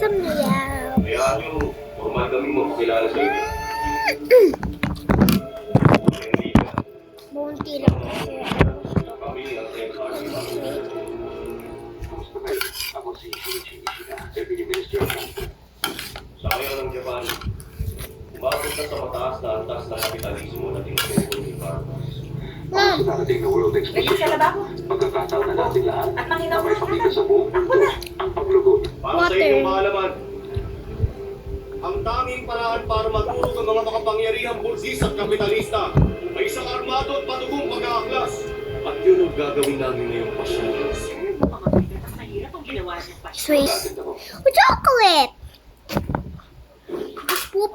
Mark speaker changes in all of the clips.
Speaker 1: Thumbnail.
Speaker 2: Kaya nyo, normal kami magkilala sa inyo. Hindi ka.
Speaker 1: Bunti lang kasi.
Speaker 2: Kami ang secretary.
Speaker 3: Ako si Shinichi Ishida, Deputy Minister of Transport.
Speaker 2: Sa ngayon ng Japan, umabot na sa mataas na antas ng kapitalismo na tinutukoy ni Carlos.
Speaker 1: Ma'am,
Speaker 3: Sa darating na World
Speaker 4: Ready ka na
Speaker 3: Exposition,
Speaker 4: ba ako?
Speaker 3: pagkakataon na natin lahat
Speaker 4: At
Speaker 3: na
Speaker 4: makina
Speaker 3: may pakita sa buong
Speaker 4: Ako
Speaker 3: mundo
Speaker 4: na!
Speaker 3: ang paglugot.
Speaker 2: Para sa
Speaker 1: Water.
Speaker 2: inyong kaalaman, ang tanging paraan para matulog ang mga makapangyarihang bulsis at kapitalista ay isang armado at matugong pag-aaklas. At yun ang gagawin namin ngayong pasyon.
Speaker 4: Sir, mukhang mabigat at mahirap ang ginawa niyo pa.
Speaker 1: Swiss.
Speaker 3: Natin ako.
Speaker 1: Chocolate! Poop.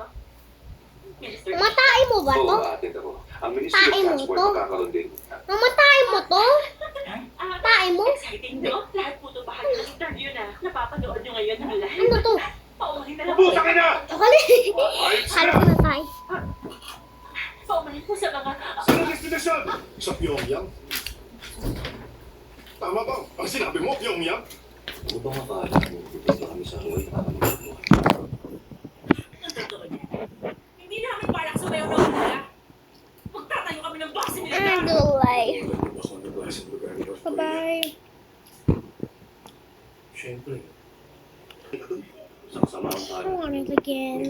Speaker 4: Minister,
Speaker 1: Mamatay mo ba to?
Speaker 3: Oo, atin ako. Ang Ministry
Speaker 1: Tae
Speaker 3: of
Speaker 1: mo
Speaker 3: Transport
Speaker 1: to?
Speaker 3: magkakaroon din.
Speaker 1: Mamatay mo to? Tae mo?
Speaker 4: exciting, no? Lahat po ito bahagi ng interview na napapanood nyo ngayon ng live.
Speaker 1: Ano to?
Speaker 4: Paumahin na lang
Speaker 2: Upo sa kanya!
Speaker 1: Chocolate? Kala ko na tayo.
Speaker 4: Paumahin po sa mga...
Speaker 2: Sa destinasyon! Sa Pyongyang. Tama ba? Ang sinabi mo, Pyongyang?
Speaker 3: Ano bang akala mo? Pupunta kami sa Hawaii para mag-mo.
Speaker 4: Ang totoo niya. Hindi namin balak sumayaw na wala. Magtatayo kami ng base nila na.
Speaker 1: Andulay.
Speaker 3: Ako na ba sa lugar ni North Korea?
Speaker 1: Bye-bye.
Speaker 2: Siyempre. Isang samahan
Speaker 1: I
Speaker 2: tayo.
Speaker 1: want it again.